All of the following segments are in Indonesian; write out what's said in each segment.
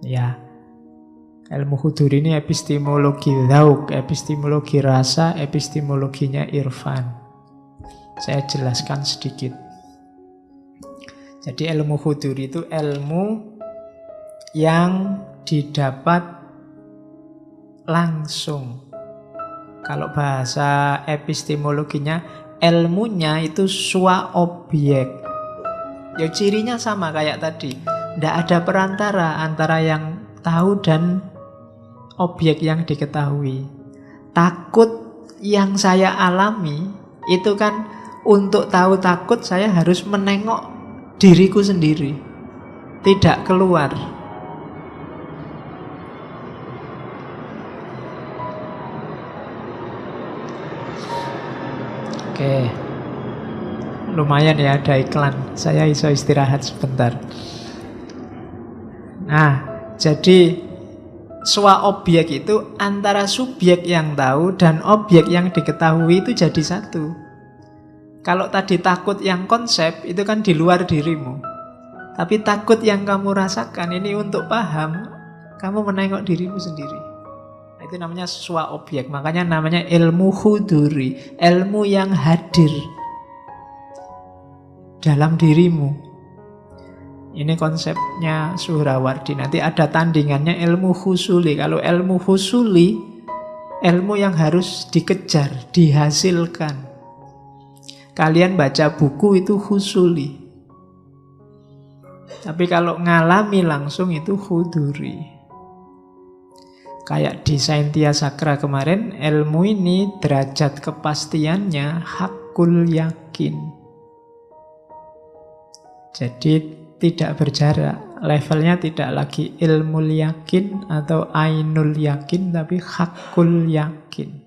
Ya, ilmu huduri ini epistemologi dzauk, epistemologi rasa, epistemologinya irfan. Saya jelaskan sedikit. Jadi ilmu huduri itu ilmu yang didapat langsung. Kalau bahasa epistemologinya, ilmunya itu sua objek. Ya cirinya sama kayak tadi. Tidak ada perantara antara yang tahu dan objek yang diketahui. Takut yang saya alami itu kan, untuk tahu takut saya harus menengok diriku sendiri, tidak keluar. Oke, lumayan ya ada iklan. Saya iso istirahat sebentar. Nah, jadi sua objek itu antara subjek yang tahu dan objek yang diketahui itu jadi satu. Kalau tadi takut yang konsep itu kan di luar dirimu. Tapi takut yang kamu rasakan ini untuk paham, kamu menengok dirimu sendiri. Nah, itu namanya sua objek. Makanya namanya ilmu huduri, ilmu yang hadir dalam dirimu. Ini konsepnya Suhrawardi. Nanti ada tandingannya ilmu husuli. Kalau ilmu husuli, ilmu yang harus dikejar, dihasilkan. Kalian baca buku itu husuli. Tapi kalau ngalami langsung itu huduri. Kayak di Saintia Sakra kemarin, ilmu ini derajat kepastiannya hakul yakin. Jadi tidak berjarak. Levelnya tidak lagi ilmu yakin atau ainul yakin, tapi hakul yakin.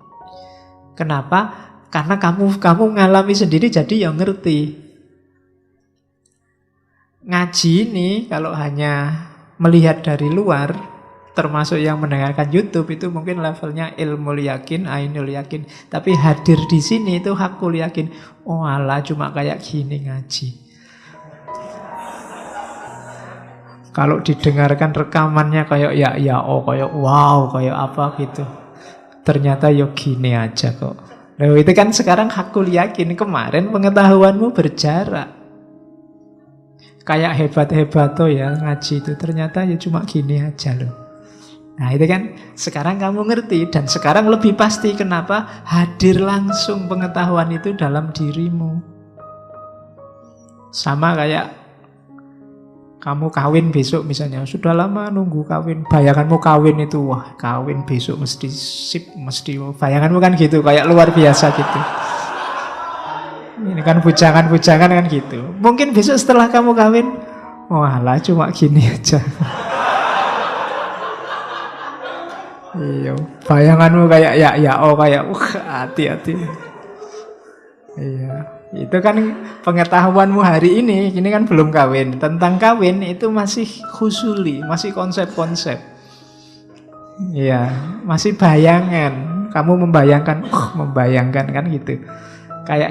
Kenapa? Karena kamu ngalami sendiri, jadi yang ngerti. Ngaji ini kalau hanya melihat dari luar, termasuk yang mendengarkan YouTube, itu mungkin levelnya ilmu yakin, ainul yakin. Tapi hadir di sini itu hakul yakin. Oh alah, cuma kayak gini ngaji. Kalau didengarkan rekamannya kayak kayak wow, kayak apa gitu. Ternyata gini aja kok. Nah, itu kan sekarang hakul yakin. Kemarin pengetahuanmu berjarak. Kayak hebat-hebat tuh ya ngaji itu. Ternyata cuma gini aja loh. Nah itu kan sekarang kamu ngerti. Dan sekarang lebih pasti kenapa hadir langsung pengetahuan itu dalam dirimu. Sama kayak kamu kawin besok misalnya. Sudah lama nunggu kawin. Bayanganmu kawin itu, wah kawin besok mesti sip, mesti. Bayanganmu kan gitu, kayak luar biasa gitu. Ini kan bujangan-bujangan kan gitu. Mungkin besok setelah kamu kawin, walah cuma gini aja. Iya, bayanganmu kayak kayak hati-hati. Iya, itu kan pengetahuanmu hari ini kan belum kawin. Tentang kawin itu masih husuli, masih konsep-konsep. Iya, masih bayangan. Kamu membayangkan kan gitu. Kayak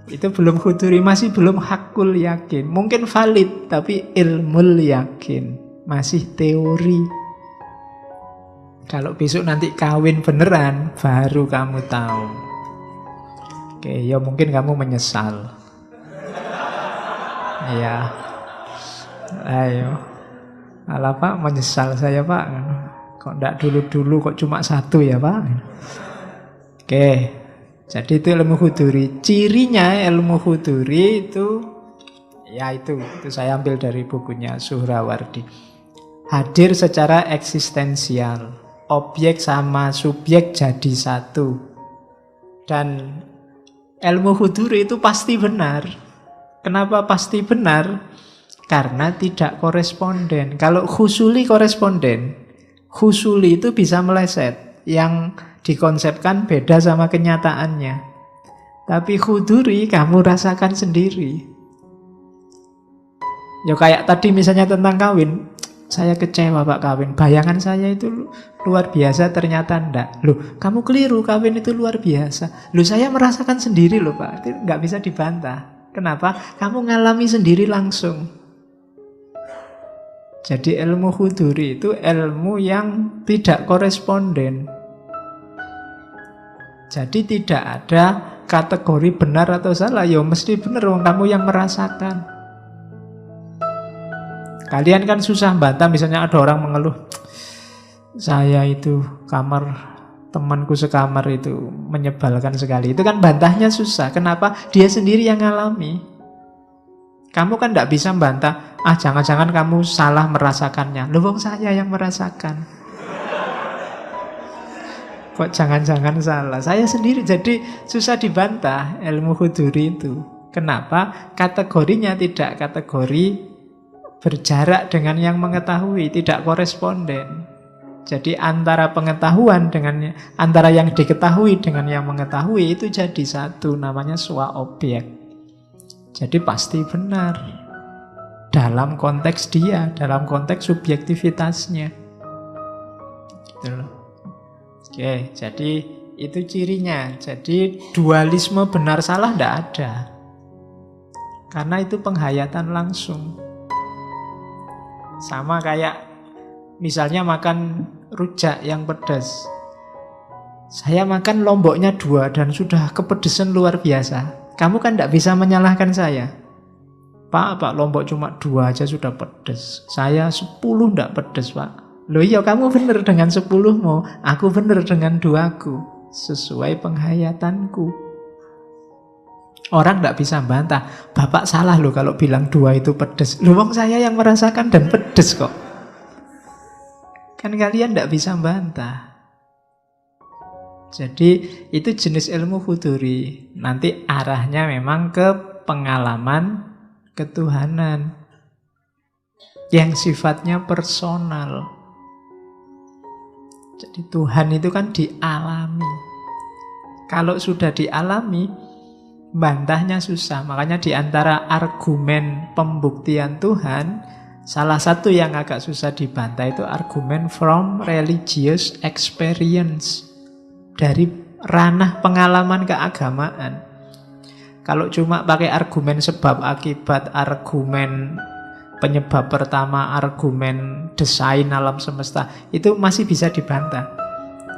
itu belum huduri, masih belum hakul yakin. Mungkin valid, tapi ilmul yakin, masih teori. Kalau besok nanti kawin beneran, baru kamu tahu. Oke, ya mungkin kamu menyesal. Iya. Ayo. Alah Pak, menyesal saya Pak. Kok enggak dulu-dulu, kok cuma satu ya Pak? Oke. Jadi itu ilmu huduri. Cirinya ilmu huduri itu saya ambil dari bukunya Suhrawardi. Hadir secara eksistensial. Objek sama subjek jadi satu. Dan ilmu huduri itu pasti benar. Kenapa pasti benar? Karena tidak koresponden. Kalau husuli koresponden. Husuli itu bisa meleset. Yang dikonsepkan beda sama kenyataannya. Tapi huduri kamu rasakan sendiri. Ya kayak tadi misalnya tentang kawin. Saya kecewa Pak kawin. Bayangan saya itu luar biasa, ternyata enggak. Loh, kamu keliru, kawin itu luar biasa. Loh, saya merasakan sendiri loh Pak. Itu enggak bisa dibantah. Kenapa? Kamu ngalami sendiri langsung. Jadi ilmu huduri itu ilmu yang tidak koresponden. Jadi tidak ada kategori benar atau salah. Ya mesti benar, wong kamu yang merasakan. Kalian kan susah bantah, misalnya ada orang mengeluh, saya itu kamar temanku sekamar itu menyebalkan sekali. Itu kan bantahnya susah. Kenapa? Dia sendiri yang ngalami. Kamu kan tidak bisa bantah, jangan-jangan kamu salah merasakannya. Loh, wong saya yang merasakan. Kok jangan-jangan salah? Saya sendiri, jadi susah dibantah ilmu huduri itu. Kenapa? Kategorinya tidak kategori berjarak dengan yang mengetahui, tidak koresponden. Jadi antara pengetahuan dengan antara yang diketahui dengan yang mengetahui itu jadi satu, namanya swa objek. Jadi pasti benar dalam konteks dia, dalam konteks subjektivitasnya. Gitu loh. Oke, jadi itu cirinya. Jadi dualisme benar salah tidak ada. Karena itu penghayatan langsung. Sama kayak misalnya makan rujak yang pedas. Saya makan lomboknya 2 dan sudah kepedesan luar biasa. Kamu kan tidak bisa menyalahkan saya. Pak, lombok cuma 2 aja sudah pedes. Saya 10 tidak pedes, Pak. Loh iya, kamu benar dengan 10-mu, aku benar dengan 2-ku. Sesuai penghayatanku. Orang tidak bisa bantah, Bapak salah loh kalau bilang 2 itu pedes. Loh, wong saya yang merasakan dan pedes kok. Kan kalian tidak bisa bantah. Jadi itu jenis ilmu huduri. Nanti arahnya memang ke pengalaman ketuhanan yang sifatnya personal. Jadi Tuhan itu kan dialami. Kalau sudah dialami, bantahnya susah. Makanya di antara argumen pembuktian Tuhan, salah satu yang agak susah dibantah itu argumen from religious experience. Dari ranah pengalaman keagamaan. Kalau cuma pakai argumen sebab akibat, argumen penyebab pertama, argumen desain alam semesta, itu masih bisa dibantah.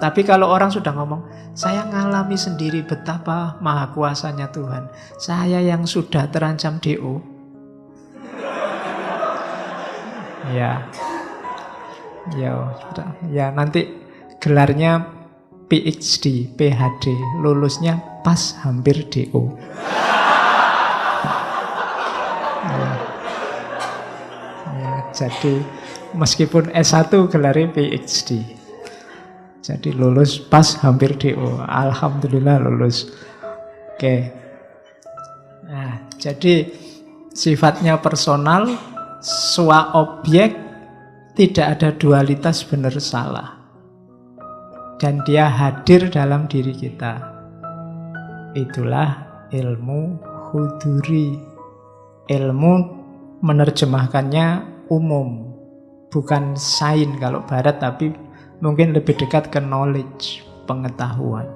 Tapi kalau orang sudah ngomong, saya ngalami sendiri betapa maha kuasanya Tuhan, saya yang sudah terancam DO. Ya nanti gelarnya PhD, PhD, lulusnya pas hampir DO. Jadi meskipun S1 gelarnya PhD. Jadi lulus pas hampir DO. Alhamdulillah lulus. Oke. Nah, jadi sifatnya personal, swa objek, tidak ada dualitas benar salah. Dan dia hadir dalam diri kita. Itulah ilmu huduri. Ilmu menerjemahkannya umum, bukan sains kalau barat, tapi mungkin lebih dekat ke knowledge, pengetahuan.